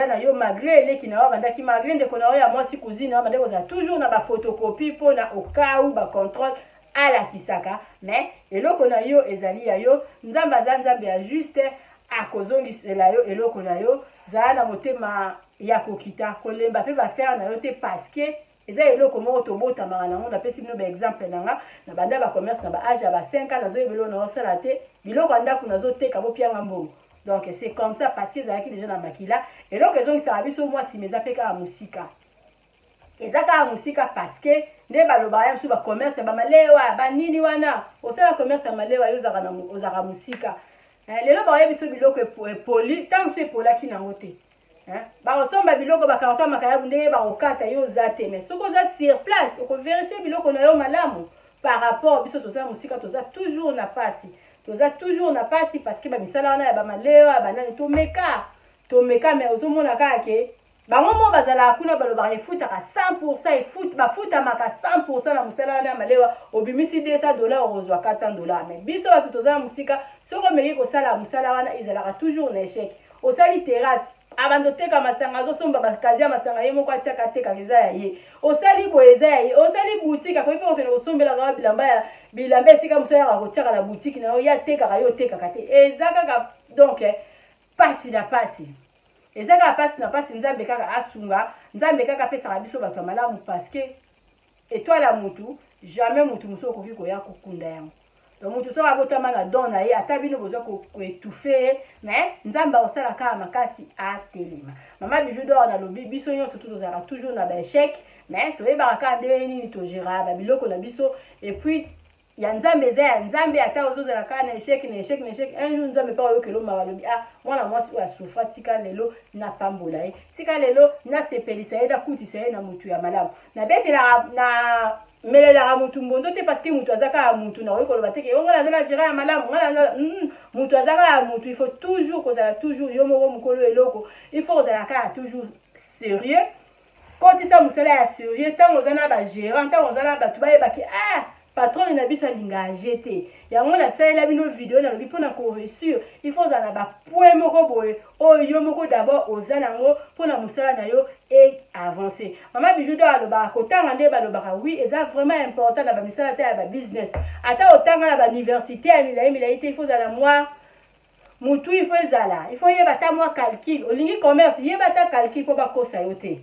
na yo malgré leki na bandaki malgré ndeko na yo ya mwasi cousine wa bandeko za toujours na ba photocopie po na au cas où ba contrôle à la kisaka mais eloko na yo ezali ya yo nzambe ya juste akozongisela yo eloko na yo za na motema ya kokita kolemba pe ba faire na yo te parce que eza eloko moko tobota nango na pesi bino ba exemple nanga na banda ba commerce na ba âge ya ba 5 ans nazo ebelo na osala te biloko ndaku nazo teka bo pianga mbongo donc c'est comme ça parce que ezalaki déjà na makila eloko ezongisaka biso mwasi meza pe kaka musika eza kaka musika parce que nde baloba ya biso ba commerce ba malewa ba nini wana osala commerce ya malewa yo ozaka musika lelo ba biso biloko poli tant que polaki nango te ba osomba biloko ba karton makayabu ndenge ba okata yo zate mais soko za sur place oko vérifier biloko na yo malamu par rapport biso toza musika toza toujours na pasi parce que ba misala wana ya ba malewa ba nani to meka mais ozomona kaka ke bango mo bazala kuna baloba efutaka 100% bafuta maka 100% na musala wana ya malewa obimisi $200 ozwa $400 mais biso bato toza musika soko meki kosala musala wana ezalaka toujours na échec osali terrasse abando teka masanga azosomba bakazi ya masanga ye moko atiaka teka eza ya ye osali boye eza ya ye osali boutique akoki okende kosombela kaka bilamba esika moso yaka kotiaka na boutique na yo ya tekaka yo tekaka te eza kaka donc pasi na pasi eza kaka pasi na pasi nzambe kaka asunga nzambe kaka apesaka biso bato ya malamu parce que étoile ya mutu jamais mutu mosu okoki koya kokunda yango donc mutu so abotama na don na ye ata bino boza ko étouffer mais nzamba osala ka makasi a telema mama bijou d'or na lobi biso nyonso tozala toujours na ba échec mais toyebaka ka ndenge nini togera ba biloko na biso et puis ya nzambe eza ya nzambe ata ozozala ka na échec un jour nzambe pa oyokelo mawa lobi ah mwana mwasi oyo asufra tika lelo na pambola ye tika lelo na sepelisa ye na kutisa ye na mutu ya malamu na betela na melelaka mutu mbondo te parce que mutu azaka ya mutu na oyekoloba teke yo ngala azala gera ya malamu ngala mutu azaka ya mutu il faut toujours kozala toujours yo moko mokolo eloko il faut kozala ka toujours sérieux kotisa mosala ya sérieux ntango oza na bagérant ntango oza na bato bayebaki ah patron na biso alinga ajete yango na salela bino video na lobi pona ko réussir il faut ozala ba point moko boye oyo moko d'abord oza nango pona musala na yo et avancer mama bijou do aloba kotanga nde balobaka oui eza vraiment important na ba misala ta ya ba business ata otanga na ba université ya milayi te il faut ozala moi mutu il faut ezala il faut yeba ta moi calcul olingi commerce yeba ta calcul po bakosa yo te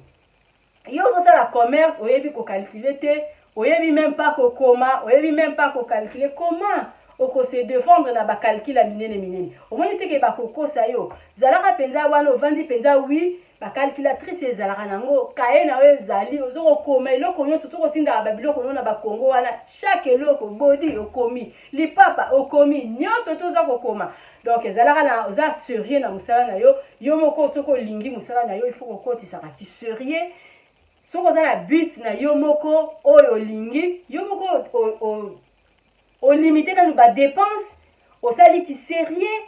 yo osala commerce oyebi ko calculer te oyebi même pas kokoma oyebi même pas ko calculer comment oko se défendre na ba calcul a minene omoni teke ba kokosa yo zalaka penza wana ovandi penza oui ba calculatrice ezalaka nango kaye na yo ezali ozoko koma eloko nyonso toko tinda ba biloko na ba Congo wana chaque eloko body okomi lipapa okomi nyonso toza kokoma donc ezalaka na oza sérieux na musala na yo yo moko soko lingi musala na yo il faut kokotisa ka ki sérieux soko za na but na yo moko oyo lingi yo moko o limité na ba dépenses o sali ki sérieux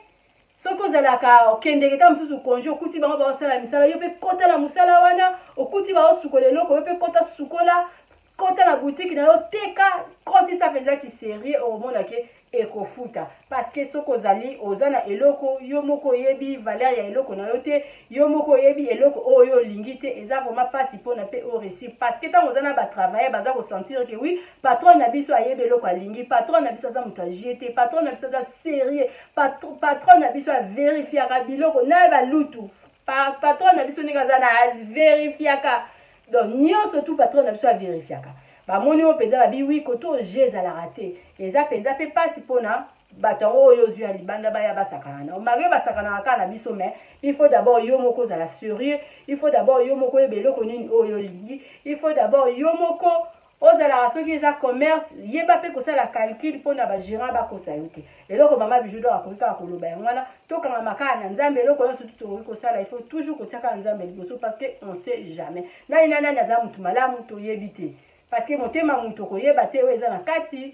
soko za la ka okendeke ta mususu konje okuti bango ba osala misala yo pe kota la musala wana okuti ba osukola eloko yo pe kota sukola kota na boutique na yo teka koti sa penza ki sérieux o mona ke ekofuta parce que soko zali ozana eloko yo moko yebi valeur ya eloko na yo te yo moko yebi eloko oyo lingi te eza vraiment pas pona pe o réussir parce que tant ozana ba travailler baza ko sentir que oui patron na biso ayebi eloko alingi patron na biso za mutagie te patron na biso za sérieux patron na biso a vérifier ka biloko na ba lutu patron na biso ninga za na vérifier ka donc nyonso tout patron na biso a vérifier ka bamoni o penza babi oui koto jeza la raté eza penza pe pasi pona batango oyo zwi ya libanda baya basakana na omari basakana ka na biso mais il faut d'abord yo moko za la sérieux il faut d'abord yo moko ebeloko nini oyo lingi il faut d'abord yo moko ozala soki eza commerce yeba pe kosala calcul pona ba gérant ba kosa yote eloko mama bijou do akoka koloba yangwana tokanga makana na nzambe eloko nyonso tutokoki kosala il faut toujours kotiaka nzambe liboso parce que on sait jamais nani aza mutu malamu toyebi te parce que motema mutu koyeba te oyo eza na kati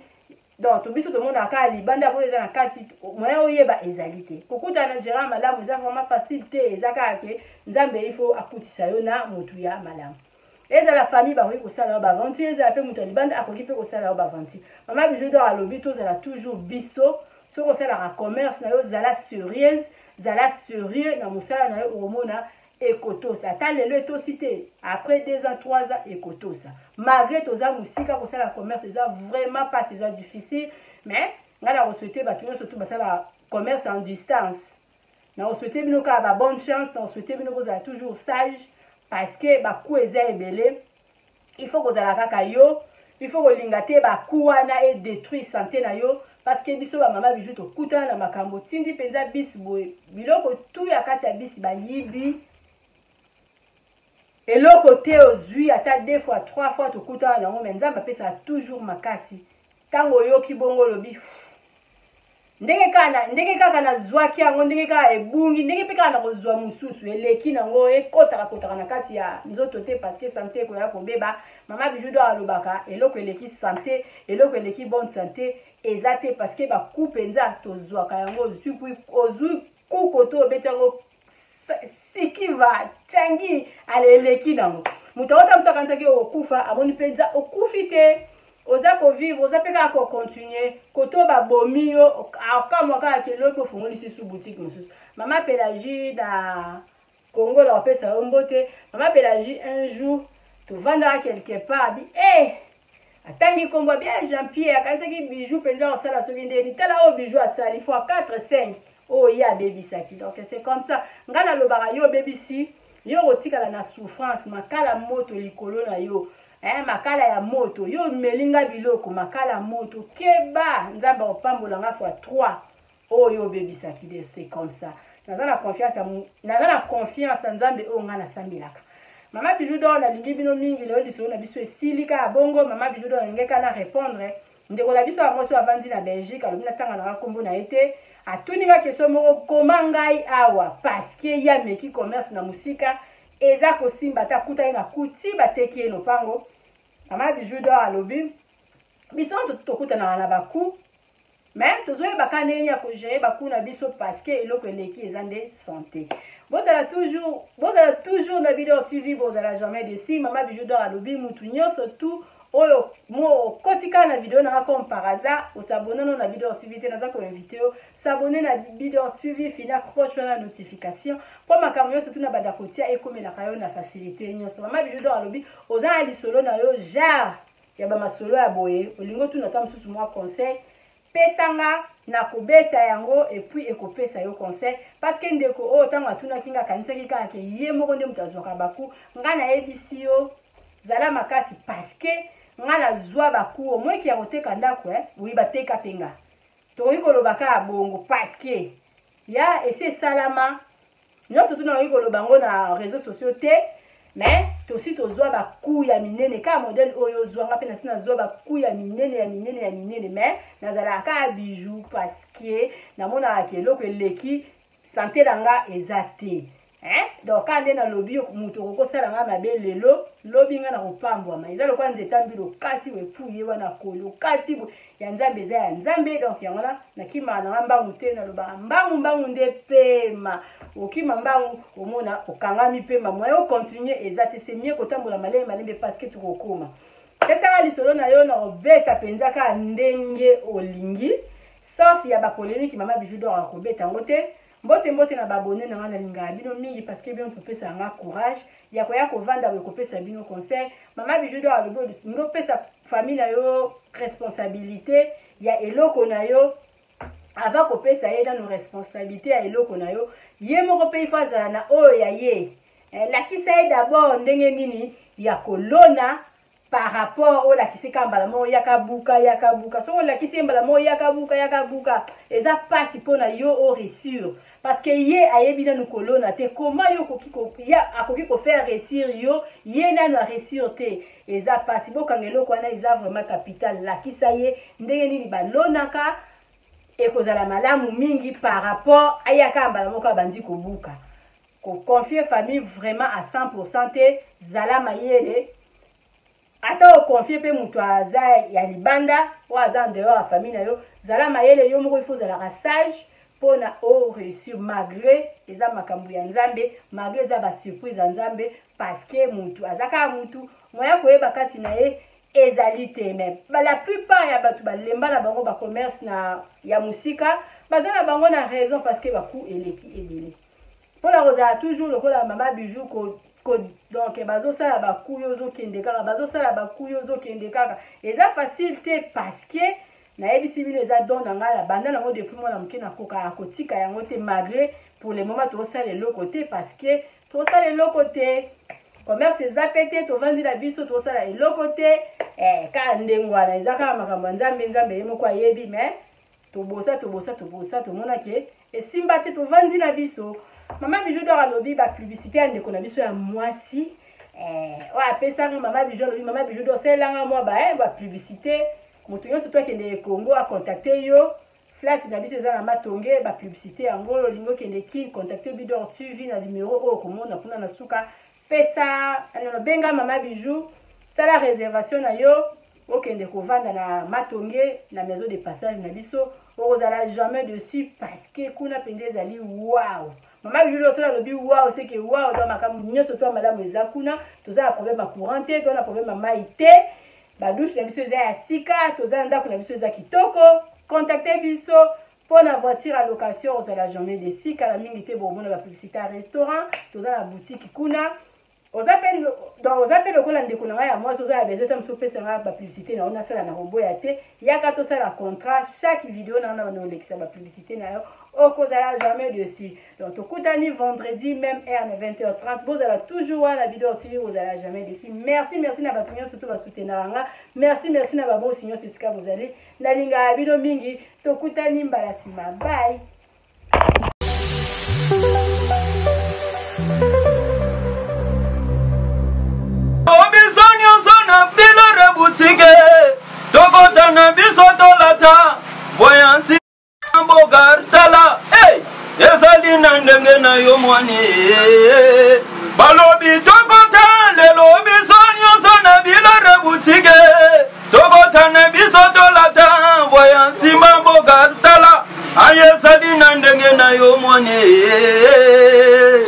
donc to biso tomona ka libanda oyo eza na kati moya oyeba ezali te kokuta na gérant malamu eza vraiment facile te eza kaka ke nzambe il faut akutisa yo na mutu ya malamu eza la famille bakoki kosala yo bavanti eza pe mutu ya libanda akoki pe kosala yo bavanti mama bijou do alobi tozala toujours biso soki osalaka commerce na yo zala sérieuse zala sérieux na mosala na yo omona ekotosa ata lelo etosi te après 2 ans 3 ans ekotosa malgré toza musika kosala commerce eza vraiment pas eza difficile mais nga na kosouhaite bato nyonso tu basala commerce en distance na kosouhaite bino kaka ba bonne chance na kosouhaite bino kozala toujours sage parce que baku eza ebele il faut kozala kaka yo il faut kolinga te baku wana e détruire santé na yo parce que biso ba mama bijou tokutana na makambo tindi penza bisi boye biloko tu ya kati ya bisi bayibi eloko te ozwi ata 2 fois 3 fois tokutana nango mais nzambe apesa toujours makasi ntango oyoki bongo lobi ndenge kaka nazwaki yango ndenge kaka ebungi ndenge mpe kaka na kozwa mosusu eleki nango ekotaka na kati ya nzoto te parce que santé ekoya kobeba mama bijou do alobaka eloko eleki santé eloko eleki bonne santé eza te parce que baku penza tozwaka yango ozwi kuko to obeti yango sikiva changi aleleki nango mutu aotambusa nzaki okufa amoni penza okufi te oza kovivre oza pe kaka kocontinue koto babomi yo akamwa kaka keloko ofungoli sisu boutique mosusu mama Pélagie na Congo la opesa yo mbote mama Pélagie un jour tovandaka quelque part bi atangi kombo bien Jean-Pierre akanisaki bijou penza osala soki ndeni tala oyo bijou asali fois 4 5 oh ya bebisaki donc c'est comme ça ngala lobaka yo bebisi yo kotikala na souffrance makala moto likolo na yo makala ya moto yo melinga biloko makala moto keba nzambe opambola nga fois 3 oyo bebisaki de c'est comme ça naza na confiance nzambe oyo nga nasambelaka mama Bijou d'or nalingi bino mingi leo lisolo na biso esilika bongo mama Bijou d'or ningeka na répondre ndeko la biso yango so avandi na Belgique alobi natanga na kombo na ete atuninga question moko koma ngai awa parce que ya meki commerce na musika eza kosimba ta kuta ye na kuti bateki ye lopango mama Bijou d'or alobi biso nso tokutana na baku mais tozoyebaka ndenge ya kogere baku na biso parce que eloko eleki eza nde santé bozala toujours na Bidor TV bozala jamais desi mama Bijou d'or alobi mutu nyonso tu oyo mo kotika na video na comme par hasard o s'abonner na Bidor TV te naza ko inviter o s'abonner na Bidor TV fina croche na notification pour makambo nyonso tu na bada kotia ekomela kayo na facilité nyonso mama Bijou d'or alobi oza lisolo na yo jar ya ba masolo ya boye olingo tu na tamsusu mwa conseil pesanga na kobeta yango et puis ekopesa yo conseil parce que ndeko o tanga tuna kinga kanisa kika ke ye moko nde mutazwaka baku nga na ebisi yo zala makasi parce que nga na zwa baku au moins ki ya koteka ndako oui bateka penga to ikolobaka bongo parce que ya ese salama nyonso tuna ikoloba ngo na réseaux sociaux te mais tosi tozwa baku ya minene ka modèle oyo zwanga pe na sina zwa baku ya minene mais nazala ka bijou parce que na mona akeloko eleki santé langa ezate donc quand na lobby mutu kokosala nga mabe lelo lobby nga na kopambwa ma ezalo kwa nzeta mbilo kati we puye wana kolo kati ya nzambe za ya nzambe donc yango na kima na mbangu te na loba mbangu nde pema okima mbangu omona okangami pema moyo continuer ezate c'est mieux kotambola malembe parce que tukokoma esala lisolo na yo na obeta penza ka ndenge olingi sauf ya ba polémique mama Bijou d'or akobeta ngote mbote na babone na ngana linga bino mingi parce que bien topesa nga courage ya koya kovanda we kopesa bino conseil mama Bijou d'or alobo ngo pesa famille na yo responsabilité ya eloko na yo avant kopesa ye dans nos responsabilités ya eloko na yo ye moko pe ifazala na oyo ya ye lakisa ye d'abord ndenge nini ya kolona par rapport au lakisi kambala mo yakabuka so lakisi mbala mo yakabuka eza pasi pona yo au réussir parce que ye ayebi na nukolona te comment yo akoki ko faire réussir yo ye na no réussir te eza pasi bokangelo kwana eza vraiment capital lakisa ye ndenge nini balonaka ekozala malamu mingi par rapport ayaka mbala moko bandi kobuka ko confier famille vraiment à 100% te zala mayele ata o confier pe mutu aza ya libanda o aza ndeo ya famille na yo zala mayele yo moko ifo zala sage pona o réussir malgré eza makambu ya nzambe malgré eza ba surprise ya nzambe parce que mutu azaka mutu moya koyeba kati na ye ezali te même la plupart ya batu balemba na bango ba commerce na ya musika baza na bango na raison parce que baku eleki ebele pona kozala toujours lokola mama Bijou ko donc bazosala bakuyo zokende kaka bazosala bakuyo zokende kaka eza facile te parce que nayebisi bino eza don na ngai banda nango depuis mwana moke nakoka akotika yango te malgré pour le moment tosala eloko te parce que tosala eloko te commerce eza pe te tovandi na biso tosala eloko te kaka ndenge wana eza kaka makambo ya nzambe ye moko ayebi mais tobosa tomona ke esimba te tovandi na biso mama Bijou d'or alobi ba publicité ya ndeko na biso ya mwasi wa pesanga mama Bijou alobi mama Bijou d'or selanga mwa ba publicité moto nyonso to akende Congo a contacter yo flat na biso eza na matonge ba publicité yango lingo kende ki contacter Bidor TV na numéro o komona kuna na suka pesa no benga mama Bijou sala réservation na yo okende kovanda na matonge na maison de passage na biso ozala jamais dessus parce que kuna pende ezali wow mama Bijou d'or sala lobi wow c'est que wow do makambu nyonso to malamu eza kuna toza na problème ya courant te to na problème ya mai te ba douche na biso eza ya sika toza ndako na biso eza kitoko contacter biso pour la voiture à location ozala journée de sika la mingi te bomona ba publicité à restaurant toza na boutique kuna aux appels le cola ndeko na ya moi so za besoin tam so pesa na ba publicité na ona sala na rombo ya te ya ka to sala contrat chaque vidéo na na lekisa ba publicité na yo okozala jamais dessus. Donc tokutani vendredi même heure 20h30 bozala toujours la vidéo tili bozala jamais dessus. Merci na batunyo surtout ba soutenanga. Merci na ba boss nyonso sika bozali na linga bino mingi tokutani mbala sima. Bye.
Tokotana bisoto lata voyansi Bogartala, hey, ezali na ndenge na yo mwani balobi tokota lelobi sonyo sana bilare butike tokota na bisoto lata voyansi Bogartala ayezali na ndenge na yo mwani
eye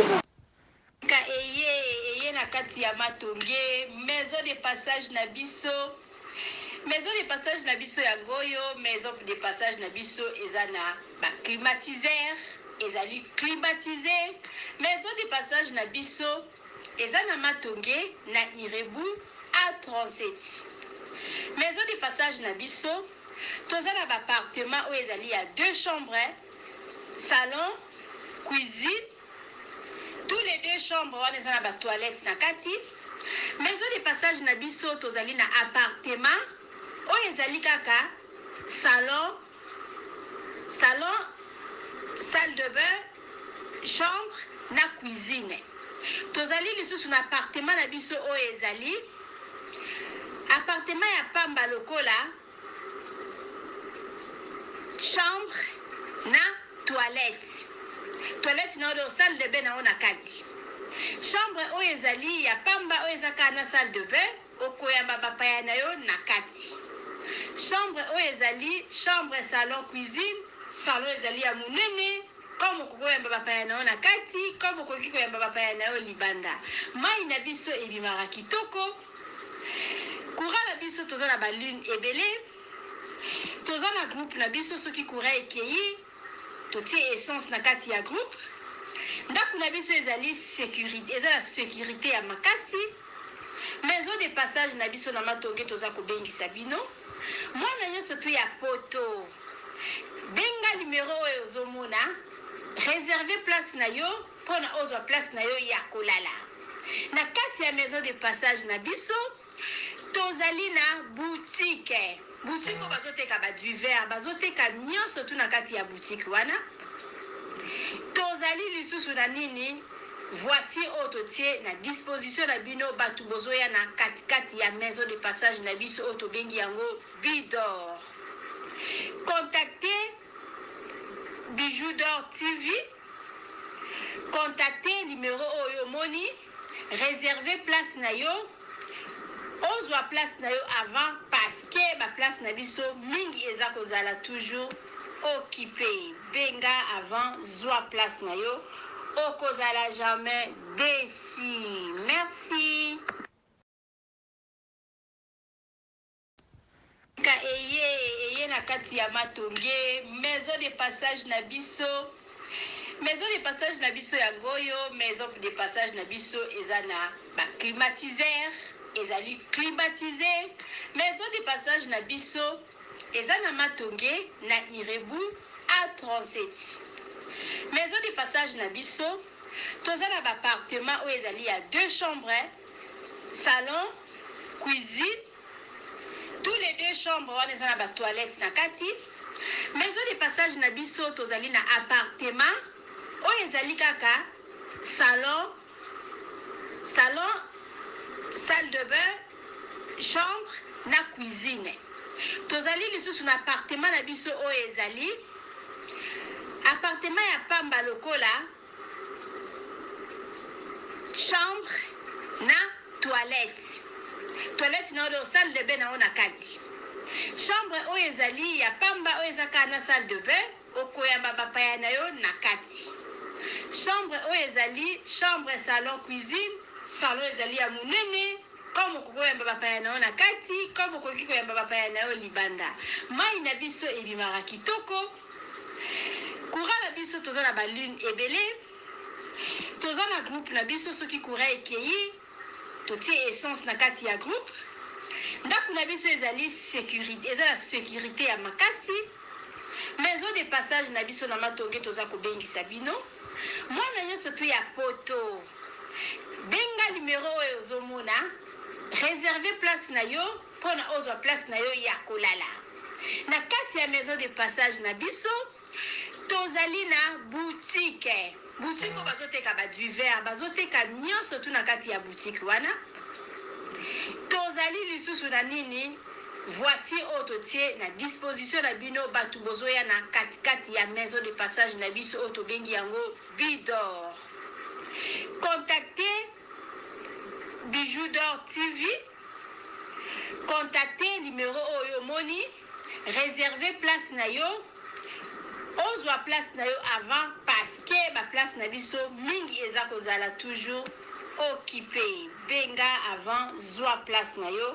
na kati ya matonge maison de passage na biso. Maison de passage na biso ya goyo, maison de passage na biso ezana ba climatiseur, ezali climatisé. Maison de passage na biso ezana matonge na Irebu A37. Maison de passage na biso tozana ba appartement où ezali ya 2 chambres, salon, cuisine. Tous les 2 chambres wana ezana ba toilette na kati. Maison de passage na biso tozali na appartement oyo ezali kaka salon, salle de bain, chambre na cuisine. Tozali lisusu na appartement na biso oyo ezali appartement ya pamba lokola chambre na toilette. Toilette na oyo salle de bain na ona kati. Chambre oyo ezali ya pamba oyo ezaka na salle de bain okoyamba bapaya na yo na kati. Chambre oyo ezali chambre salon cuisine, salon ezali ya munene comme kokoyamba bapaya na yo na kati, comme koki koyamba bapaya na yo libanda. Mai na biso ebimaka kitoko. Courant na biso toza na balune ebele. Toza na groupe na biso soki courant ekeyi totie essence na kati ya groupe. Ndako na biso ezali sécurité, ezala sécurité ya makasi. Maison de passage na biso na matonge toza kobengisa bino. Mwana nyonso tu ya poto. Benga numéro oyo ozomona. Réserver place na yo pona ozwa place na yo ya kolala. Na kati ya maison de passage na biso tozali na boutique. Boutique bazoteka ba du verre, bazoteka nyonso tu na kati ya boutique wana. Tozali lisusu na nini voiture autotie na disposition na bino batu bozoya na kati ya maison de passage na biso auto bengi yango Bidor. Contactez Bijou d'Or TV. Contactez numéro oyo moni, réservez place na yo. Ozwa place na yo avant parce que ba place na biso mingi eza kozala toujours occupé. Benga avant zwa place na yo. Okozala jamais déçu. Merci. Eye na kati ya matonge maison de passage na biso. Maison de passage na biso ya goyo, maison de passage na biso ezana ba climatiseur, ezali climatisé. Maison de passage na biso ezana matonge na Irebu A37. Maison de passage na biso toza na ba appartement oyo ezali ya 2 chambres, salon, cuisine. Tous les 2 chambres wana ezana ba toilette na kati. Maison de passage na biso tozali na appartement oyo ezali kaka salon, salle de bain, chambre na cuisine. Tozali lisusu na appartement na biso oyo ezali appartement ya pamba lokola chambre na toilette. Toilette na oyo salle de bain na ona kati. Chambre oyo ezali ya pamba oyo ezaka na salle de bain okoyamba bapaya na yo na kati. Chambre oyo ezali chambre salon cuisine, salon ezali ya munene comme kokoyamba bapaya na yo na kati, comme koki koyamba bapaya na yo libanda. Mai na biso ebimaka kitoko. Courant na biso toza na balune ebele. Toza na groupe na biso soki courant ekeyi totie essence na kati ya groupe ndako na biso ezali sécurité eza la sécurité ya makasi maison de passage na biso na matonge toza kobengisa bino mwana nyonso tu ya poto benga numéro oyo ozomona réserver place na yo mpona ozwa place na yo ya kolala na kati ya maison de passage na biso tozali na boutique oyo bazoteka baduver bazoteka nyonso tu na kati ya boutique wana tozali lisusu na nini voiture oyo totie na disposition na bino bato bozoya na katikati ya maison de passage na biso oyo tobengi yango Bidor. Contactez Bijou d'Or TV, contactez numéro oyo moni, réservez place na yo, ozwa place na yo avant parce que ba place na biso mingi eza kozala toujours occupé. Benga avant zwa place na yo,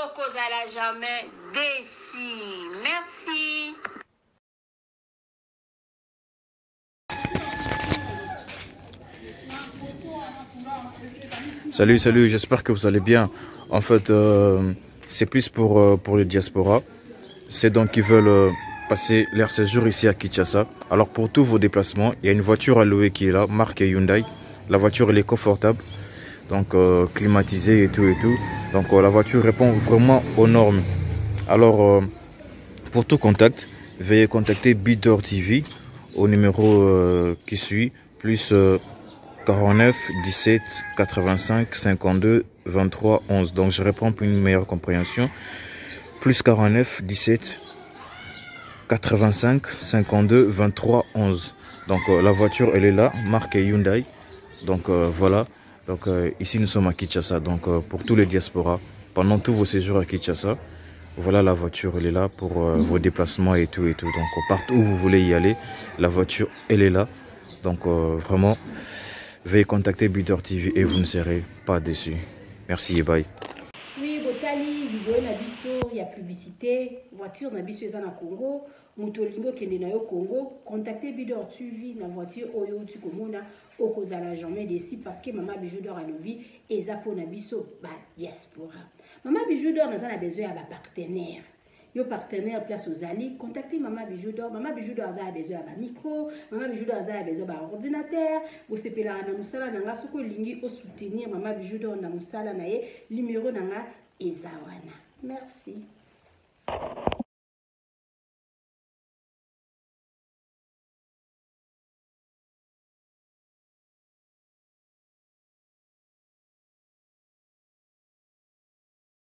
okozala jamais déçu. Merci.
Salut, j'espère que vous allez bien. En fait, c'est plus pour les diasporas. C'est donc qui veulent passer leur séjour ici à Kinshasa. Alors pour tous vos déplacements, il y a une voiture à louer qui est là, marque Hyundai. La voiture elle est confortable, donc climatisée et tout. Donc la voiture répond vraiment aux normes. Alors pour tout contact, veuillez contacter Bidor TV au numéro qui suit, plus 49 17 85 52 23 11. Donc je réponds pour une meilleure compréhension. Plus 49 17 85 52 23 11. Donc la voiture elle est là, marque Hyundai. Donc voilà. Donc ici nous sommes à Kinshasa. Donc pour tous les diasporas, pendant tous vos séjours à Kinshasa, voilà la voiture elle est là pour vos déplacements et tout. Donc partout où vous voulez y aller, la voiture elle est là. Donc vraiment, veuillez contacter Bidor TV et vous ne serez pas déçus. Merci et bye.
Oui, botali vidéo na biso ya publicité, voiture na biso eza na Congo, mutolingo kende na yo Congo, contactez Bidor TV na voiture oyo tu komona okozala jamais déçu parce que Mama Bijou d'Or alobi eza po na biso ba diaspora. Mama Bijou d'Or naza na besoin ya ba partenaire. Yo partenaire place aux alliés, contactez Mama Bijou d'Or. Mama Bijou d'Or a besoin d'un micro, Mama Bijou d'Or a besoin d'un ordinateur. Vous sepelez na musala nanga soko lingi au soutenir Mama Bijou d'Or na musala na ye numéro nanga ezawana. Merci.